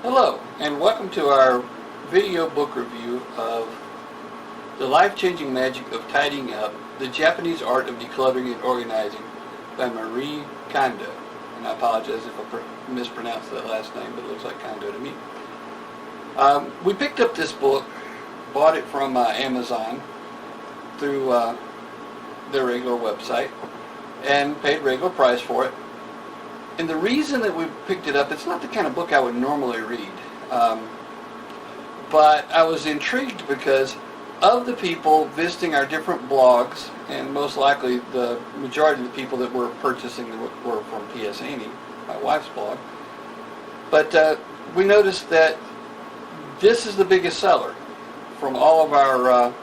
Hello, and welcome to our video book review of The Life-Changing Magic of Tidying Up, The Japanese Art of Decluttering and Organizing by Marie Kondo. And I apologize if I mispronounced that last name, but it looks like Kondo to me. We picked up this book, bought it from Amazon through their regular website, and paid regular price for it. And the reason that we picked it up, it's not the kind of book I would normally read, but I was intrigued because of the people visiting our different blogs, and most likely the majority of the people that were purchasing the book were from P.S. Amy, my wife's blog. But we noticed that this is the biggest seller from all of our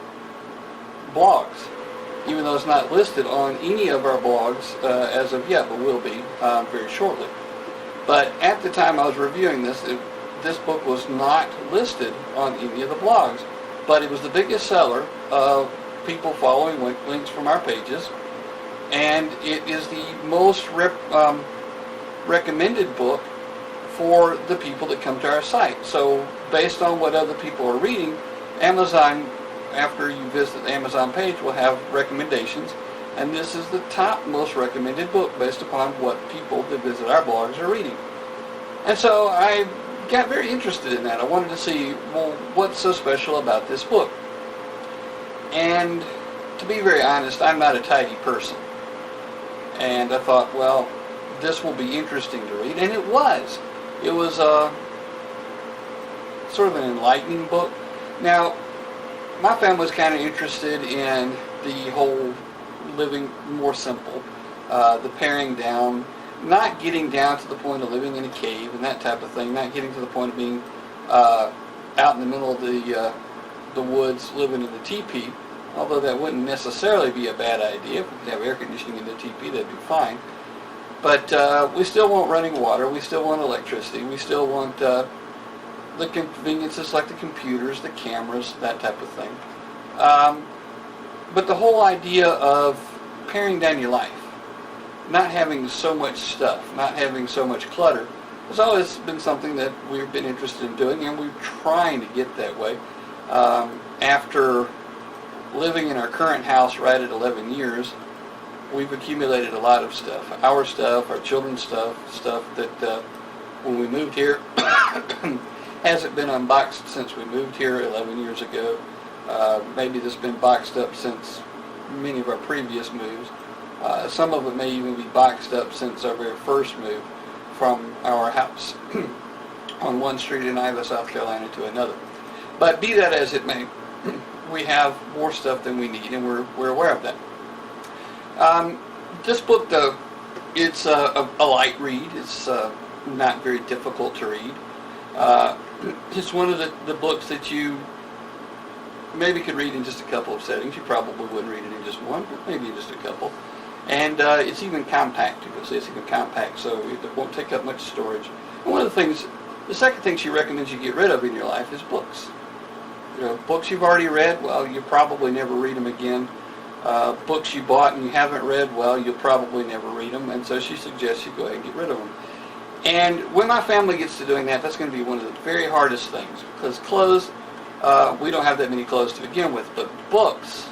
blogs, even though it's not listed on any of our blogs as of yet, but will be very shortly. But at the time I was reviewing this, this book was not listed on any of the blogs, but it was the biggest seller of people following links from our pages, and it is the most recommended book for the people that come to our site. So based on what other people are reading, Amazon, after you visit the Amazon page, will have recommendations, and this is the top most recommended book based upon what people that visit our blogs are reading. And so I got very interested in that. I wanted to see, well, what's so special about this book? And to be very honest, I'm not a tidy person. And I thought, well, this will be interesting to read, and it was. It was sort of an enlightening book. Now, my family was kind of interested in the whole living more simple, the paring down, not getting down to the point of living in a cave and that type of thing, not getting to the point of being out in the middle of the woods living in the teepee, although that wouldn't necessarily be a bad idea. If we could have air conditioning in the teepee, that'd be fine. But we still want running water, we still want electricity, we still want the conveniences like the computers, the cameras, that type of thing. But the whole idea of paring down your life, not having so much stuff, not having so much clutter, has always been something that we've been interested in doing, and we're trying to get that way. After living in our current house right at 11 years, we've accumulated a lot of stuff. Our children's stuff that when we moved here hasn't been unboxed since we moved here 11 years ago. Maybe this has been boxed up since many of our previous moves. Some of it may even be boxed up since our very first move from our house on one street in Iowa, South Carolina to another. But be that as it may, we have more stuff than we need, and we're aware of that. This book, though, it's a light read. It's not very difficult to read. It's one of the books that you maybe could read in just a couple of settings. You probably wouldn't read it in just one, but maybe in just a couple. And it's even compact. You can see it's even compact, so it won't take up much storage. And the second thing she recommends you get rid of in your life is books. You know, books you've already read, well, you probably never read them again. Books you bought and you haven't read, well, you'll probably never read them, and so she suggests you go ahead and get rid of them. And when my family gets to doing that, that's going to be one of the very hardest things, because clothes, we don't have that many clothes to begin with, but books,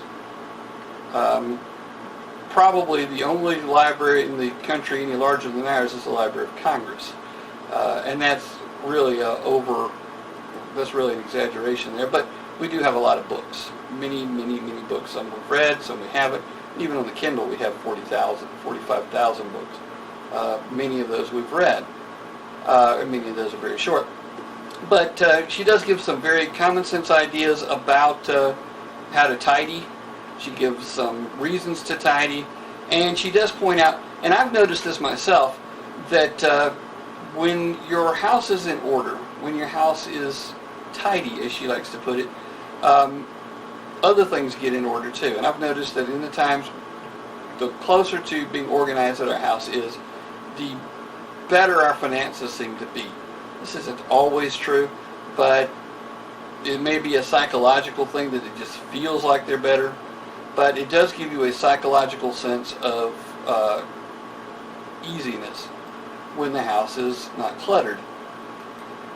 probably the only library in the country any larger than ours is the Library of Congress. And that's really that's really an exaggeration there, but we do have a lot of books. Many books. Some we've read, some we haven't. Even on the Kindle we have 40,000, 45,000 books. Many of those we've read. And many of those are very short. But she does give some very common sense ideas about how to tidy. She gives some reasons to tidy. And she does point out, and I've noticed this myself, that when your house is in order, when your house is tidy, as she likes to put it, other things get in order too. And I've noticed that in the times, the closer to being organized at our house is, the better our finances seem to be. This isn't always true, but it may be a psychological thing that it just feels like they're better, but it does give you a psychological sense of easiness when the house is not cluttered.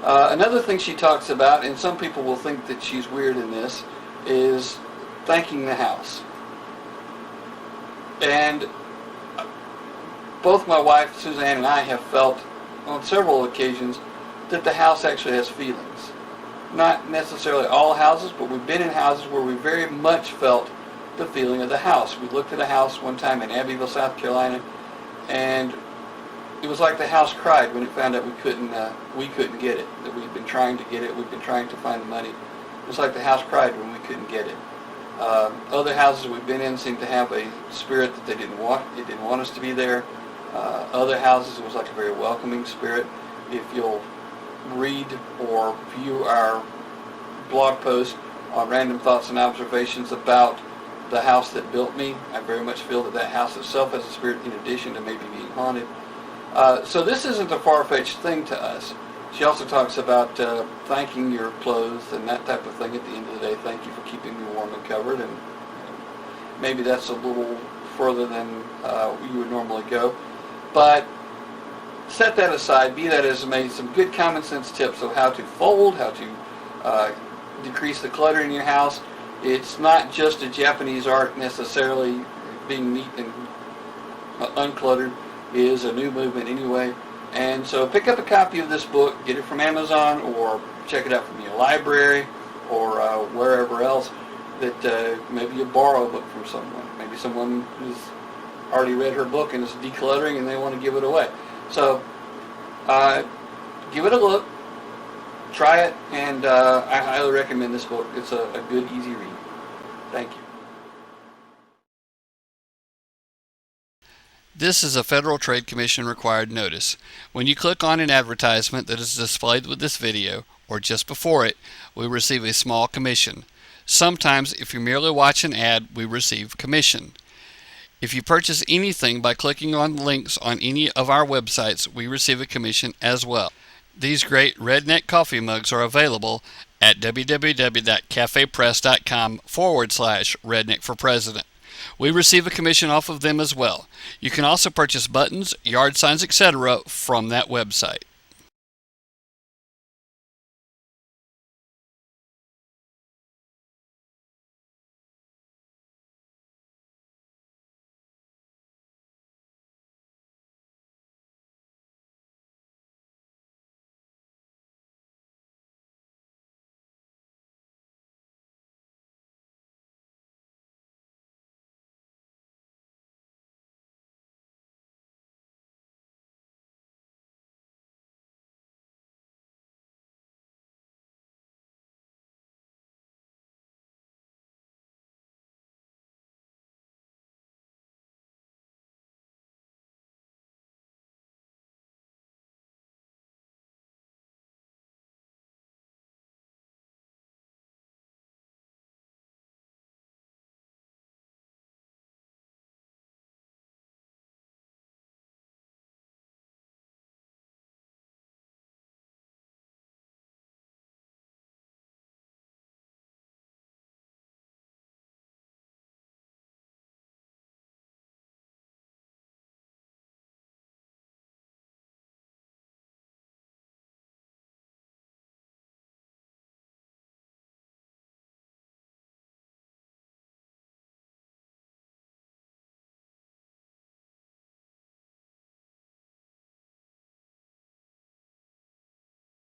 Another thing she talks about, and some people will think that she's weird in this, is thanking the house. And both my wife, Suzanne, and I have felt on several occasions that the house actually has feelings. Not necessarily all houses, but we've been in houses where we very much felt the feeling of the house. We looked at a house one time in Abbeville, South Carolina, and it was like the house cried when it found out we couldn't get it, that we'd been trying to get it, we'd been trying to find the money. It was like the house cried when we couldn't get it. Other houses we've been in seemed to have a spirit that it didn't want us to be there. Other houses, it was like a very welcoming spirit. If you'll read or view our blog post on random thoughts and observations about the house that built me, I very much feel that that house itself has a spirit in addition to maybe being haunted. So this isn't a far-fetched thing to us. She also talks about thanking your clothes and that type of thing at the end of the day. Thank you for keeping me warm and covered. And maybe that's a little further than you would normally go. But set that aside. Be that as it may, some good common sense tips of how to fold, how to decrease the clutter in your house. It's not just a Japanese art necessarily. Being neat and uncluttered is a new movement anyway. And so pick up a copy of this book, get it from Amazon, or check it out from your library, or wherever else that maybe you borrow a book from someone. Maybe someone who's already read her book and is decluttering and they want to give it away. So give it a look, try it, and I highly recommend this book. It's a good, easy read. Thank you. This is a Federal Trade Commission required notice. When you click on an advertisement that is displayed with this video, or just before it, we receive a small commission. Sometimes, if you merely watch an ad, we receive commission. If you purchase anything by clicking on links on any of our websites, we receive a commission as well. These great redneck coffee mugs are available at www.cafepress.com/redneckforpresident. We receive a commission off of them as well. You can also purchase buttons, yard signs, etc. from that website.